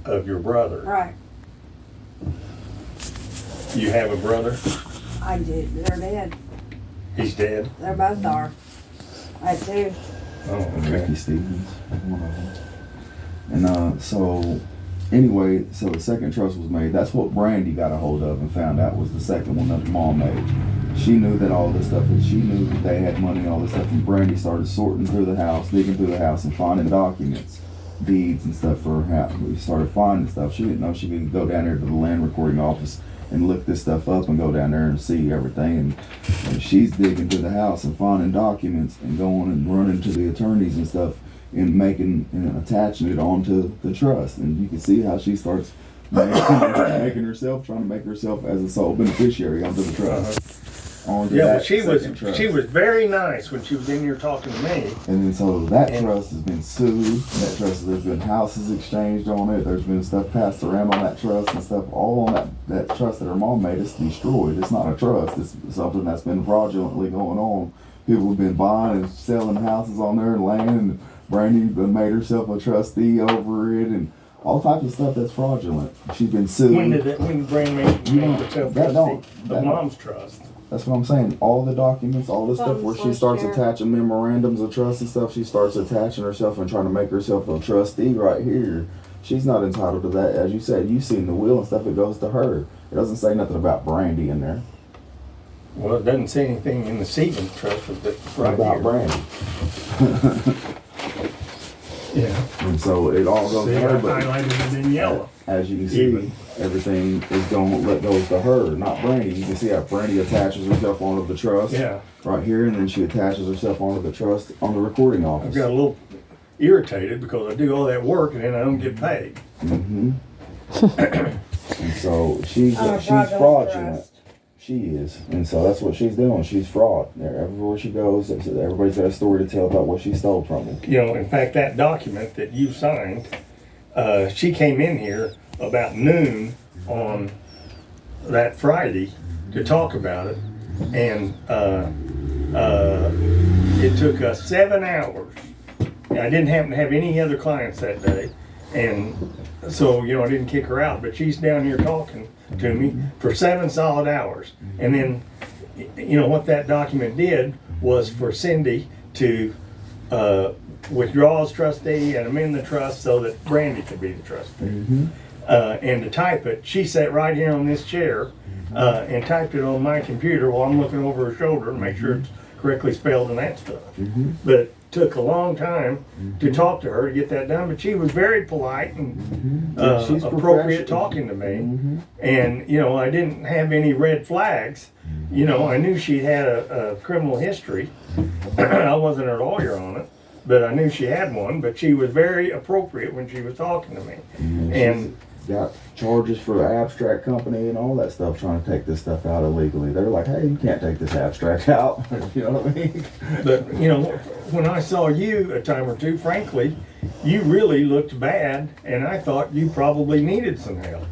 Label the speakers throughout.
Speaker 1: of your brother.
Speaker 2: Right.
Speaker 1: You have a brother?
Speaker 2: I do. They're dead.
Speaker 1: He's dead?
Speaker 2: They're both are. I have two.
Speaker 1: Oh, okay.
Speaker 3: Ricky Stevens, one of them. And so anyway, so the second trust was made. That's what Brandy got a hold of and found out was the second one that the mom made. She knew that all this stuff, and she knew that they had money and all this stuff, and Brandy started sorting through the house, digging through the house and finding documents, deeds and stuff for her house. We started finding stuff. She didn't know she could go down there to the land recording office and look this stuff up and go down there and see everything. And she's digging through the house and finding documents and going and running to the attorneys and stuff and making and attaching it onto the trust. And you can see how she starts making herself, trying to make herself as a sole beneficiary onto the trust. Onto
Speaker 1: Yeah,
Speaker 3: that
Speaker 1: well, she
Speaker 3: trust.
Speaker 1: was very nice when she was in here talking to me.
Speaker 3: And then so that trust has been sued. That trust, there's been houses exchanged on it. There's been stuff passed around on that trust and stuff. All on that trust that her mom made is destroyed. It's not a trust. It's something that's been fraudulently going on. People have been buying and selling houses on their land, and Brandy made herself a trustee over it, and all types of stuff that's fraudulent. She's been sued.
Speaker 1: When Brandy made herself trustee of Mom's trust?
Speaker 3: That's what I'm saying. All the documents, all the stuff where she starts attaching memorandums of trust and stuff, she starts attaching herself and trying to make herself a trustee right here. She's not entitled to that. As you said, you've seen the will and stuff, it goes to her. It doesn't say nothing about Brandy in there.
Speaker 1: Well, it doesn't say anything in the Stevens trust right
Speaker 3: about
Speaker 1: here.
Speaker 3: Brandy.
Speaker 1: Yeah.
Speaker 3: And so it all goes to her. But
Speaker 1: highlighted it in yellow.
Speaker 3: As you can see, everything is goes to her, not Brandy. You can see how Brandy attaches herself onto the trust.
Speaker 1: Yeah.
Speaker 3: Right here, and then she attaches herself onto the trust on the recording office.
Speaker 1: I got a little irritated because I do all that work and then I don't get paid.
Speaker 3: Mm-hmm. And so she's fraudulent.
Speaker 2: Trust.
Speaker 3: She is, and so that's what she's doing. She's fraud. Everywhere she goes, everybody's got a story to tell about what she stole from them.
Speaker 1: You know, in fact, that document that you signed, she came in here about noon on that Friday to talk about it, and it took us 7 hours. I didn't happen to have any other clients that day, and so, you know, I didn't kick her out, but she's down here talking to me for 7 solid hours. And then, you know, what that document did was for Cindy to withdraw as trustee and amend the trust so that Brandy could be the trustee.
Speaker 3: Mm-hmm.
Speaker 1: And to type it, she sat right here on this chair and typed it on my computer while I'm looking over her shoulder to make sure it's correctly spelled and that stuff.
Speaker 3: Mm-hmm.
Speaker 1: But it took a long time to talk to her to get that done, but she was very polite and
Speaker 3: She's
Speaker 1: appropriate talking to me.
Speaker 3: Mm-hmm.
Speaker 1: And, you know, I didn't have any red flags. You know, I knew she had a criminal history. I wasn't a lawyer on it, but I knew she had one, but she was very appropriate when she was talking to me. And
Speaker 3: she's got charges for the abstract company and all that stuff, trying to take this stuff out illegally. They're like, hey, you can't take this abstract out. You know what I mean?
Speaker 1: But, you know, when I saw you a time or two, frankly, you really looked bad, and I thought you probably needed some help.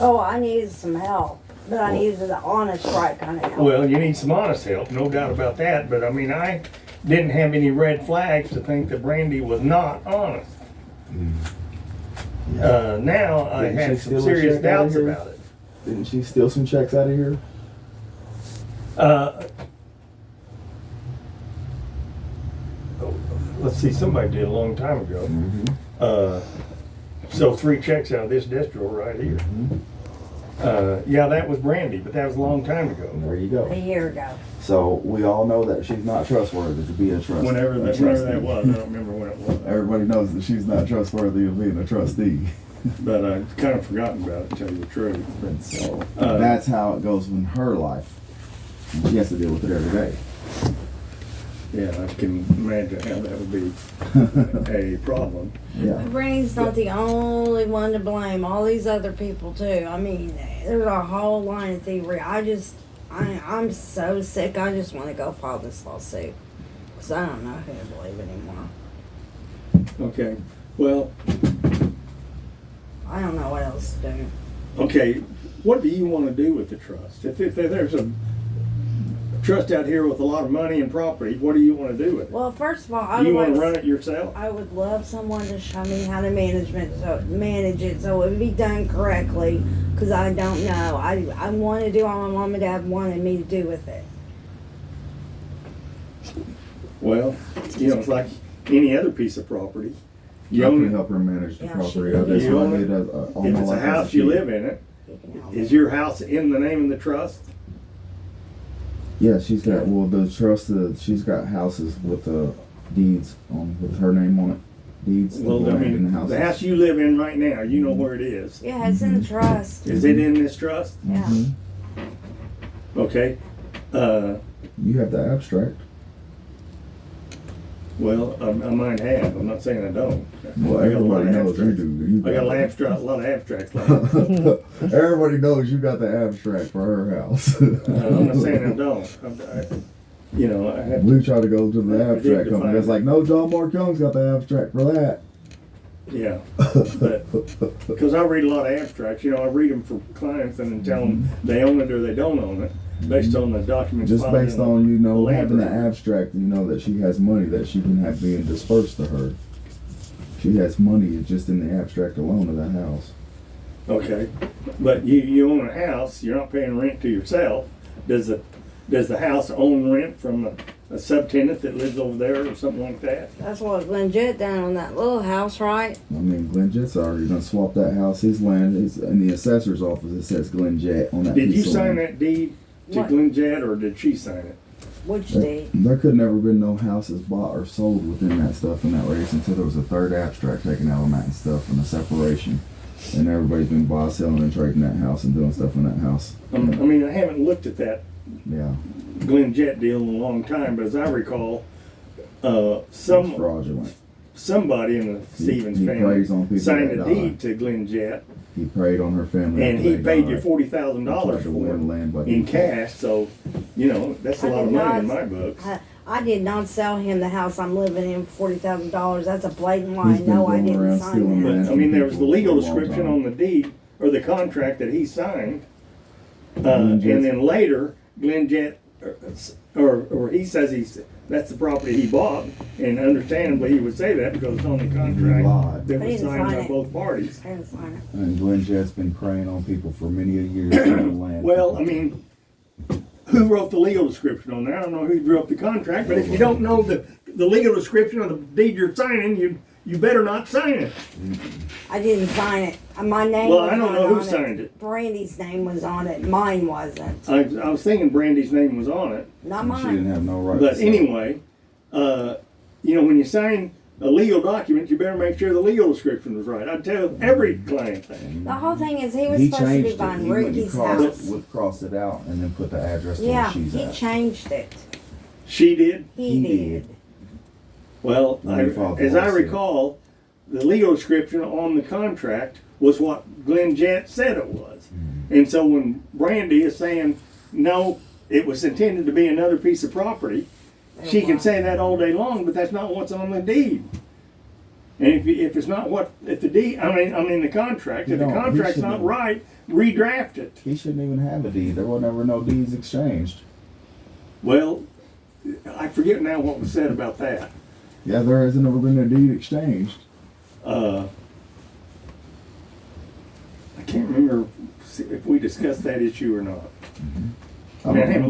Speaker 2: Oh, I needed some help, but I needed the honest, right kind of help.
Speaker 1: Well, you need some honest help, no doubt about that, but I mean, I didn't have any red flags to think that Brandy was not honest.
Speaker 3: Yeah.
Speaker 1: Now I
Speaker 3: Didn't
Speaker 1: have
Speaker 3: she
Speaker 1: some
Speaker 3: steal a
Speaker 1: serious
Speaker 3: check out of
Speaker 1: doubts
Speaker 3: here?
Speaker 1: about it.
Speaker 3: Didn't she steal some checks out of here?
Speaker 1: Let's see, somebody did a long time ago.
Speaker 3: Mm-hmm.
Speaker 1: So 3 checks out of this desk drawer right here. Yeah, that was Brandy, but that was a long time ago.
Speaker 3: There you go.
Speaker 2: A year ago.
Speaker 3: So we all know that she's not trustworthy to be a trustee.
Speaker 1: Whenever that was, I don't remember when it was.
Speaker 3: Everybody knows that she's not trustworthy of being a trustee.
Speaker 1: But I'd kind of forgotten about it, to tell you the truth.
Speaker 3: And so that's how it goes in her life. And she has to deal with it every day.
Speaker 1: Yeah, I can imagine how that would be a problem.
Speaker 3: Yeah.
Speaker 2: Brandy's not the only one to blame. All these other people too. I mean, there's a whole line of thievery. I'm so sick. I just want to go file this lawsuit because I don't know who to believe anymore.
Speaker 1: Okay, well,
Speaker 2: I don't know what else to do.
Speaker 1: okay, what do you want to do with the trust? If there's a trust out here with a lot of money and property. What do you want to do with it?
Speaker 2: Well, first of all,
Speaker 1: Do you want to run it yourself?
Speaker 2: I would love someone to show me how to manage it so it would be done correctly, because I don't know. I want to do all my mom and dad wanted me to do with it.
Speaker 1: Well, it's like any other piece of property. You
Speaker 3: I
Speaker 1: own
Speaker 3: can
Speaker 1: it.
Speaker 3: help her manage the
Speaker 2: Yeah,
Speaker 3: property.
Speaker 2: she
Speaker 3: That's
Speaker 1: You
Speaker 3: what I
Speaker 1: own
Speaker 3: did
Speaker 1: it.
Speaker 3: all
Speaker 1: If
Speaker 3: my
Speaker 1: it's a
Speaker 3: life as
Speaker 1: house, you
Speaker 3: kid.
Speaker 1: live in it.
Speaker 2: You can help me.
Speaker 1: Is your house in the name of the trust?
Speaker 3: Yeah, she's got, well, the trust, she's got houses with deeds on, with her name on it. Deeds, the
Speaker 1: Well, I
Speaker 3: land and the
Speaker 1: mean,
Speaker 3: houses.
Speaker 1: the house you live in right now, you know where it is.
Speaker 2: Yeah, it's in the trust.
Speaker 1: Is it in this trust?
Speaker 2: Yeah.
Speaker 3: Mhm.
Speaker 1: Okay.
Speaker 3: You have the abstract.
Speaker 1: Well, I might have. I'm not saying I don't.
Speaker 3: Well,
Speaker 1: I got a lot
Speaker 3: everybody
Speaker 1: of
Speaker 3: knows you
Speaker 1: abstracts.
Speaker 3: do.
Speaker 1: I got a lot of abstracts. Like,
Speaker 3: Everybody knows you got the abstract for her house.
Speaker 1: I'm not saying I don't. I have.
Speaker 3: We try to go to the
Speaker 1: I
Speaker 3: abstract
Speaker 1: did
Speaker 3: company.
Speaker 1: define
Speaker 3: It's like, no, John Mark Young's got the abstract for that.
Speaker 1: Yeah, but because I read a lot of abstracts, I read them for clients and then tell them they own it or they don't own it, based on the documents.
Speaker 3: Just
Speaker 1: filed
Speaker 3: based
Speaker 1: in the
Speaker 3: on,
Speaker 1: land
Speaker 3: having the
Speaker 1: record.
Speaker 3: abstract, that she has money that she can have being dispersed to her. She has money just in the abstract alone of that house.
Speaker 1: Okay, but you own a house. You're not paying rent to yourself. Does the house own rent from a subtenant that lives over there or something like that?
Speaker 2: That's what Glenn Jett done on that little house, right?
Speaker 3: I mean, Glenn Jett's already done swapped that house. His land is in the assessor's office. It says Glenn Jett on that
Speaker 1: Did
Speaker 3: piece
Speaker 1: you
Speaker 3: of
Speaker 1: sign
Speaker 3: land.
Speaker 1: that deed to
Speaker 2: What?
Speaker 1: Glenn Jett or did she sign it?
Speaker 2: Which deed?
Speaker 3: There could never been no houses bought or sold within that stuff in that race until there was a third abstract taken out on that and stuff and a separation. And everybody's been buying, selling, and trading that house and doing stuff in that house.
Speaker 1: I mean, I haven't looked at that
Speaker 3: Yeah,
Speaker 1: Glenn Jett deal in a long time, but as I recall,
Speaker 3: it's fraudulent.
Speaker 1: somebody in the Stevens
Speaker 3: he preys on
Speaker 1: family
Speaker 3: people
Speaker 1: signed
Speaker 3: that
Speaker 1: a
Speaker 3: die.
Speaker 1: deed to Glenn Jett,
Speaker 3: He preyed on her family.
Speaker 1: and
Speaker 3: after
Speaker 1: he
Speaker 3: they
Speaker 1: paid you
Speaker 3: died.
Speaker 1: $40,000
Speaker 3: He tried to
Speaker 1: for
Speaker 3: win
Speaker 1: it
Speaker 3: land by
Speaker 1: in
Speaker 3: default.
Speaker 1: cash. So, that's a
Speaker 2: I
Speaker 1: lot of
Speaker 2: did
Speaker 1: money in
Speaker 2: not-
Speaker 1: my books.
Speaker 2: I did not sell him the house I'm living in for $40,000. That's a blatant lie.
Speaker 3: He's been
Speaker 2: No, I
Speaker 3: going around
Speaker 2: didn't
Speaker 3: stealing
Speaker 2: sign
Speaker 1: But
Speaker 2: that.
Speaker 3: land.
Speaker 1: I mean, there was the legal
Speaker 3: For a long
Speaker 1: description
Speaker 3: time.
Speaker 1: on the deed or the contract that he signed,
Speaker 3: Glenn
Speaker 1: and
Speaker 3: Jett's-
Speaker 1: then later Glenn Jett, or he says that's the property he bought, and understandably he would say that because it's on the
Speaker 3: He
Speaker 1: contract
Speaker 3: lied.
Speaker 1: that
Speaker 2: I
Speaker 1: was
Speaker 2: didn't
Speaker 1: signed
Speaker 2: sign
Speaker 1: by
Speaker 2: it.
Speaker 1: both parties.
Speaker 2: I didn't sign it.
Speaker 3: And Glenn Jett's been preying on people for many a year. Stealing land.
Speaker 1: Well, I mean, who wrote the legal description on that? I don't know who drew up the contract, but if you don't know the legal description of the deed you're signing, you better not sign it.
Speaker 2: I didn't sign it. My name
Speaker 1: Well,
Speaker 2: was
Speaker 1: I don't
Speaker 2: not
Speaker 1: know who
Speaker 2: on
Speaker 1: signed it.
Speaker 2: Brandy's name was on it. Mine wasn't.
Speaker 1: I was thinking Brandy's name was on it,
Speaker 2: Not
Speaker 3: She didn't
Speaker 2: mine.
Speaker 3: have no right.
Speaker 1: but
Speaker 3: to say.
Speaker 1: anyway, when you sign a legal document, you better make sure the legal description was right. I tell every client that.
Speaker 2: The whole thing is he was
Speaker 3: He
Speaker 2: supposed to
Speaker 3: changed
Speaker 2: be
Speaker 3: it.
Speaker 2: buying
Speaker 3: He went and
Speaker 2: Ricky's
Speaker 3: crossed
Speaker 2: house.
Speaker 3: crossed it out and then put the address to
Speaker 2: Yeah,
Speaker 3: where she's
Speaker 2: he
Speaker 3: at.
Speaker 2: changed it.
Speaker 1: She did.
Speaker 2: He
Speaker 3: He
Speaker 2: did.
Speaker 3: did.
Speaker 1: Well,
Speaker 3: When he filed the
Speaker 1: as I
Speaker 3: lawsuit.
Speaker 1: recall, the legal description on the contract was what Glenn Jett said it was. And so when Brandy is saying, no, it was intended to be another piece of property, she can say that all day long, but that's not what's on the deed. And if it's not if the deed, I mean the contract, if the
Speaker 3: No, he
Speaker 1: contract's not
Speaker 3: shouldn't.
Speaker 1: right, redraft it.
Speaker 3: He shouldn't even have a deed. There were never no deeds exchanged.
Speaker 1: Well, I forget now what was said about that.
Speaker 3: Yeah, there hasn't ever been a deed exchanged.
Speaker 1: I can't remember if we discussed that issue or not.
Speaker 3: I
Speaker 1: I mean, I
Speaker 3: don't
Speaker 1: haven't